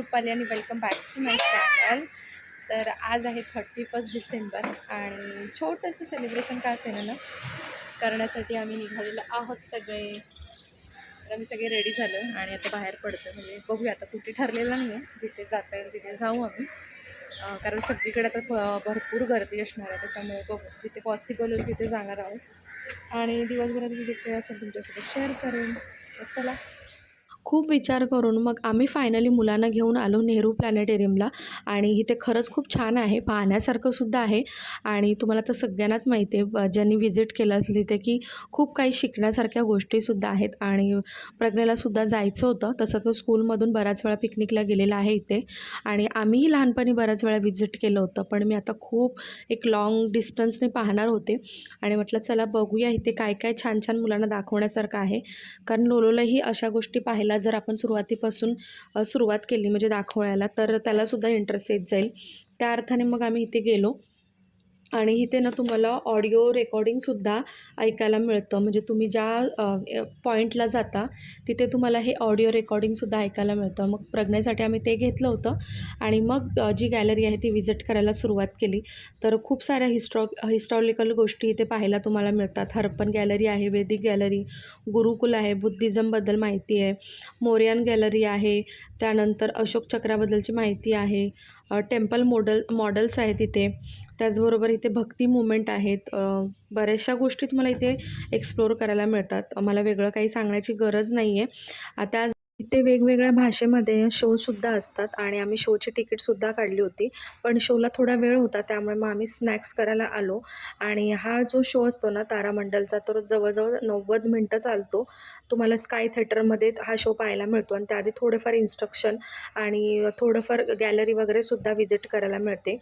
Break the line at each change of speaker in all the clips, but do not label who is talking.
रुपाली आणि welcome back to my channel. तर आज आहे 31 डिसेंबर आणि छोटंसं सेलिब्रेशन का असेल ना करण्यासाठी आम्ही निघालेलो आहोत सगळे. तर आम्ही सगळे रेडी झालो आणि आता बाहेर पडतो. म्हणजे बघूया आता कुठे ठरलेलं नाही आहे, जिथे जाता येईल तिथे जाऊ आम्ही. कारण सगळीकडे आता भरपूर गर्दी असणार आहे, त्याच्यामुळे बघू जिथे पॉसिबल होईल तिथे जाणार आहोत आणि दिवसभरात जे काही असेल तुमच्यासोबत शेअर करेन. तर चला. खूप विचार करून मग आम्ही फायनली मुलांना घेऊन आलो नेहरू प्लॅनेटेरियमला. आणि इथे खरंच खूप छान आहे, पाहण्यासारखं सुद्धा आहे. आणि तुम्हाला तर सगळ्यांनाच माहिती आहे ज्यांनी व्हिजिट केलं असेल तिथे की खूप काही शिकण्यासारख्या गोष्टीसुद्धा आहेत. आणि प्रज्ञेलासुद्धा जायचं होतं, तसं तो स्कूलमधून बऱ्याच वेळा पिकनिकला गेलेला आहे इथे. आणि आम्हीही लहानपणी बऱ्याच वेळा व्हिजिट केलं होतं, पण मी आता खूप एक लाँग डिस्टन्सने पाहणार होते आणि म्हटलं चला बघूया इथे काय काय छान छान मुलांना दाखवण्यासारखं आहे. कारण लोलोलाही अशा गोष्टी पाहायला जर आपण सुरुवातीपासून सुरुवात केली म्हणजे दाखवायला, तर त्यालासुद्धा इंटरेस्ट येत जाईल. त्या अर्थाने मग आम्ही इथे गेलो. आणि इथे ना तुम्हाला ऑडिओ रेकॉर्डिंगसुद्धा ऐकायला मिळतं. म्हणजे तुम्ही ज्या पॉईंटला जाता तिथे तुम्हाला हे ऑडिओ रेकॉर्डिंगसुद्धा ऐकायला मिळतं. मग प्रज्ञेसाठी आम्ही ते घेतलं होतं आणि मग जी गॅलरी आहे ती व्हिजिट करायला सुरुवात केली. तर खूप साऱ्या हिस्टॉरिकल गोष्टी इथे पाहायला तुम्हाला मिळतात. हरप्पन गॅलरी आहे, वैदिक गॅलरी, गुरुकुल आहे, बुद्धिझमबद्दल माहिती आहे, मोरयान गॅलरी आहे, त्यानंतर अशोक चक्राबद्दलची माहिती आहे, टेम्पल मॉडल्स आहेत इथे. त्याचबरोबर इथे भक्ती मुवमेंट आहेत. बऱ्याचशा गोष्टी तुम्हाला इथे एक्सप्लोअर करायला मिळतात. मला वेगळं काही सांगण्याची गरज नाही आहे. आता इथे वेगवेगळ्या भाषेमध्ये शोसुद्धा असतात आणि आम्ही शोची तिकीटसुद्धा काढली होती. पण शोला थोडा वेळ होता, त्यामुळे मग आम्ही स्नॅक्स करायला आलो. आणि हा जो शो असतो ना तारामंडलचा, तो जवळजवळ 90 मिनटं चालतो. तुम्हाला स्काय थिएटरमध्ये हा शो पाहायला मिळतो आणि त्याआधी थोडेफार इन्स्ट्रक्शन आणि थोडंफार गॅलरी वगैरेसुद्धा व्हिजिट करायला मिळते.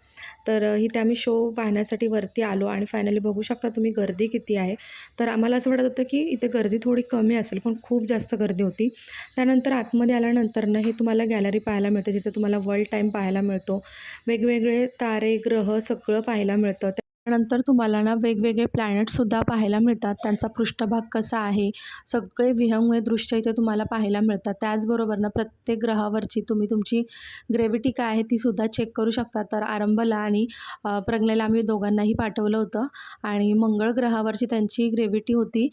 तर इथे आम्ही शो पाहण्यासाठी वरती आलो आणि फायनली बघू शकता तुम्ही गर्दी किती आहे. तर आम्हाला असं वाटत होतं की इथे गर्दी थोडी कमी असेल, पण खूप जास्त गर्दी होती. त्यानंतर आतमध्ये आल्यानंतर हे तुम्हाला गॅलरी पाहायला मिळते, जिथे तुम्हाला वर्ल्ड टाईम पाहायला मिळतो. वेगवेगळे तारे, ग्रह सगळं पाहायला मिळतं. त्यानंतर तुम्हाला ना वेगवेगळे प्लॅनेटसुद्धा पाहायला मिळतात, त्यांचा पृष्ठभाग कसा आहे, सगळे विहंगम दृश्य इथे तुम्हाला पाहायला मिळतात. त्याचबरोबर ना प्रत्येक ग्रहावरची तुम्ही तुमची ग्रॅव्हिटी काय आहे तीसुद्धा चेक करू शकता. तर आरंभला आणि प्रज्ञेला आम्ही दोघांनाही पाठवलं होतं आणि मंगळ ग्रहावरची त्यांची ग्रॅव्हिटी होती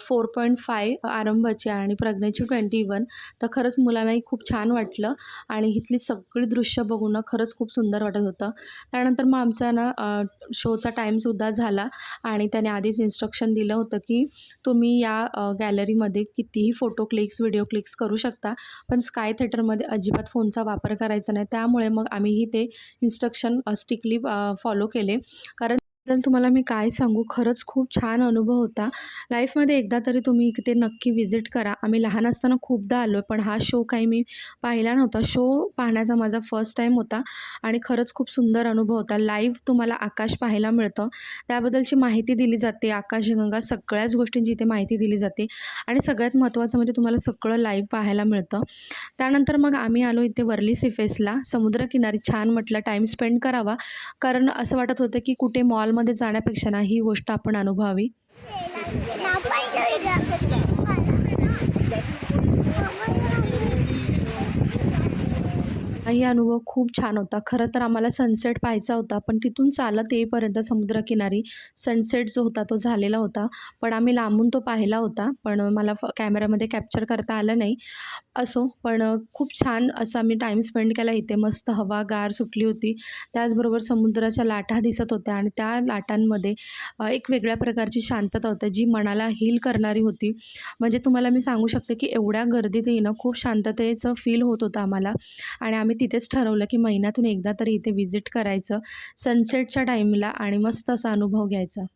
4.5 आरंभाची आणि प्रज्ञेची 21. तर खरंच मुलांनाही खूप छान वाटलं आणि इथली सगळी दृश्य बघून खरंच खूप सुंदर वाटत होतं. त्यानंतर मग आमचा ना शोचा टाईमसुद्धा झाला आणि त्याने आधीच इन्स्ट्रक्शन दिलं होतं की तुम्ही या गॅलरीमध्ये कितीही फोटो क्लिक्स, व्हिडिओ क्लिक्स करू शकता, पण स्काय थिएटरमध्ये अजिबात फोनचा वापर करायचा नाही. त्यामुळे मग आम्हीही ते इन्स्ट्रक्शन स्ट्रिक्टली फॉलो केले. कारण तुम्हाला मी काय सांगू, खरंच खूप छान अनुभव होता. लाईफमध्ये एकदा तरी तुम्ही इथे नक्की व्हिजिट करा. आम्ही लहान असताना खूपदा आलो आहे, पण हा शो काही मी पाहिला नव्हता. शो पाहण्याचा माझा फर्स्ट टाईम होता आणि खरंच खूप सुंदर अनुभव होता. लाईव्ह तुम्हाला आकाश पाहायला मिळतं, त्याबद्दलची माहिती दिली जाते. आकाशगंगा सगळ्याच गोष्टींची इथे माहिती दिली जाते आणि सगळ्यात महत्त्वाचं म्हणजे तुम्हाला सगळं लाईव्ह पाहायला मिळतं. त्यानंतर मग आम्ही आलो इथे वर्ली सी फेसला. समुद्रकिनारी छान म्हटलं टाईम स्पेंड करावा, कारण असं वाटत होतं की कुठे मॉलमध्ये जाण्यापेक्षा ना ही गोष्ट आपण अनुभवावी. हाही अनुभव खूप छान होता. खरं तर आम्हाला सनसेट पाहायचा होता, पण तिथून चालत येईपर्यंत समुद्रकिनारी सनसेट जो होता तो झालेला होता. पण आम्ही लांबून तो पाहिला होता, पण मला कॅमेऱ्यामध्ये कॅप्चर करता आलं नाही. असो, पण खूप छान असा आम्ही टाईम स्पेंड केला इथे. मस्त हवागार सुटली होती. त्याचबरोबर समुद्राच्या लाटा दिसत होत्या आणि त्या लाटांमध्ये एक वेगळ्या प्रकारची शांतता होती, जी मनाला हील करणारी होती. म्हणजे तुम्हाला मी सांगू शकते की एवढ्या गर्दीतही ना खूप शांततेचं फील होत होतं आम्हाला. आणि आम्ही तिथेच ठरवलं की महिन्यातून एकदा तरी इथे व्हिजिट करायचं सनसेटच्या टाईमला आणि मस्त असा अनुभव घ्यायचा.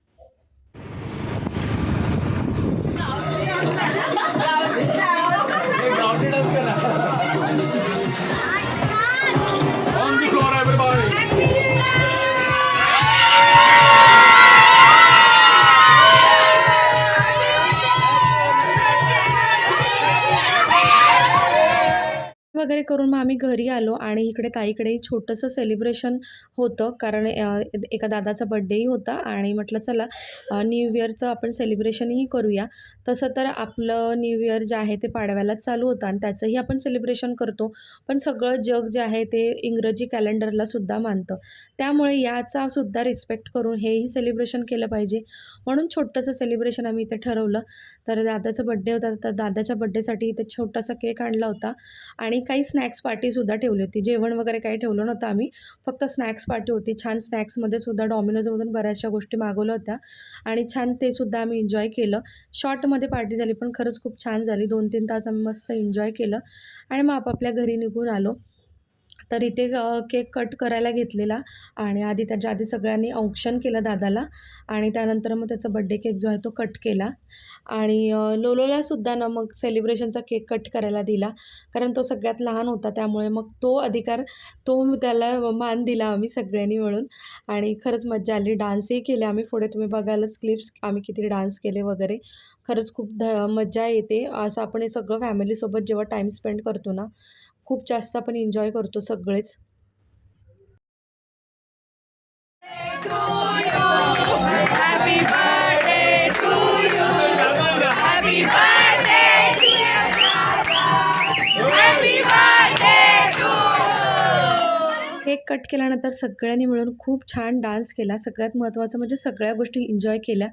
वगैरे वगैरे करून मग आम्ही घरी आलो आणि इकडे ताईकडे छोटंसं सेलिब्रेशन होतं, कारण एका दादाचा बड्डेही होता आणि म्हटलं चला न्यू इयरचं आपण सेलिब्रेशनही करूया. तसं तर आपलं न्यू इयर जे आहे ते पाडव्यालाच चालू होतं आणि त्याचंही आपण सेलिब्रेशन करतो. पण सगळं जग जे आहे ते इंग्रजी कॅलेंडरला सुद्धा मानतं. त्यामुळे याचा सुद्धा रिस्पेक्ट करून हेही सेलिब्रेशन केलं पाहिजे. म्हणून छोटंसं सेलिब्रेशन आम्ही इथे ठरवलं. तर दादाचा बड्डे होता, तर दादाच्या बड्डेसाठी इथे छोटासा केक आणला होता आणि काही स्नॅक्स पार्टीसुद्धा ठेवली होती. जेवण वगैरे काही ठेवलं नव्हतं आम्ही, फक्त स्नॅक्स पार्टी होती. छान स्नॅक्समध्ये सुद्धा डॉमिनोजमधून बऱ्याचशा गोष्टी मागवल्या होत्या आणि छान ते सुद्धा आम्ही एन्जॉय केलं. शॉर्टमध्ये पार्टी झाली, पण खरंच खूप छान झाली. 2-3 तास आम्ही मस्त एन्जॉय केलं आणि मग आपापल्या घरी निघून आलो. तर इथे केक कट करायला घेतलेला आणि त्याच्या आधी सगळ्यांनी औक्षण केलं दादाला आणि त्यानंतर मग त्याचा बड्डे केक जो आहे तो कट केला आणि लोलोलासुद्धा ना मग सेलिब्रेशनचा केक कट करायला दिला, कारण तो सगळ्यात लहान होता. त्यामुळे मग तो अधिकार, त्याला मान दिला आम्ही सगळ्यांनी मिळून आणि खरंच मज्जा आली. डान्सही केले आम्ही. पुढे तुम्ही बघायलाच क्लिप्स आम्ही किती डान्स केले वगैरे. खरंच खूप मज्जा येते. असं आपण हे सगळं फॅमिलीसोबत जेव्हा टाईम स्पेंड करतो ना, खूप जास्त आपण एन्जॉय करतो सगळेच.
Happy birthday to you. Happy birthday to you. Happy birthday to you.
Cake cut केल्यानंतर सगळ्यांनी मिळून खूप छान डान्स केला. सगळ्यात महत्त्वाचं म्हणजे सगळ्या गोष्टी एन्जॉय केल्या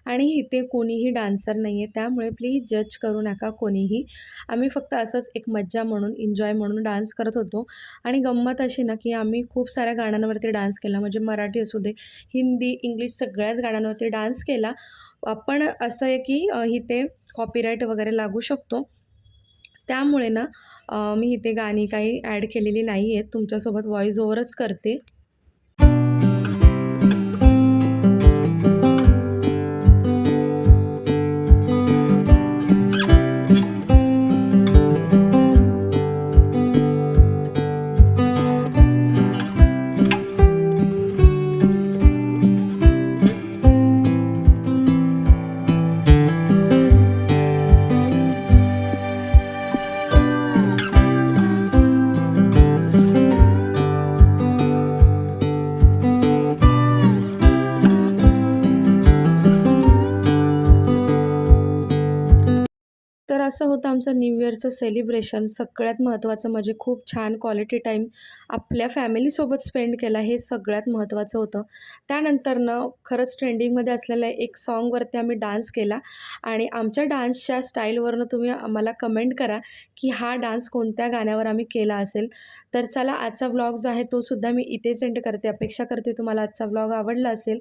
आणि इथे कोणीही डान्सर नाही आहे, त्यामुळे प्लीज जज करू नका कोणीही. आम्ही फक्त असंच एक मज्जा म्हणून, एन्जॉय म्हणून डान्स करत होतो आणि गंमत अशी ना, की आम्ही खूप साऱ्या गाण्यांवरती डान्स केला. म्हणजे मराठी असू दे, हिंदी, इंग्लिश सगळ्याच गाण्यांवरती डान्स केला. पण असं आहे की इथे कॉपीराईट वगैरे लागू शकतो. त्यामुळे ना मी इथे गाणी काही ॲड केलेली नाही आहेत. तुमच्यासोबत व्हॉईस ओव्हरच करते. तर असं होतं आमचं न्यू इयरचं सेलिब्रेशन. सगळ्यात महत्त्वाचं म्हणजे खूप छान क्वालिटी टाईम आपल्या फॅमिलीसोबत स्पेंड केला, हे सगळ्यात महत्त्वाचं होतं. त्यानंतरनं खरंच ट्रेंडिंगमध्ये असलेल्या एक सॉन्गवरती आम्ही डान्स केला आणि आमच्या डान्सच्या स्टाईलवरनं तुम्ही आम्हाला कमेंट करा की हा डान्स कोणत्या गाण्यावर आम्ही केला असेल. तर चला, आजचा व्लॉग जो आहे तो सुद्धा मी इथेच एंड करते. अपेक्षा करते तुम्हाला आजचा व्लॉग आवडला असेल.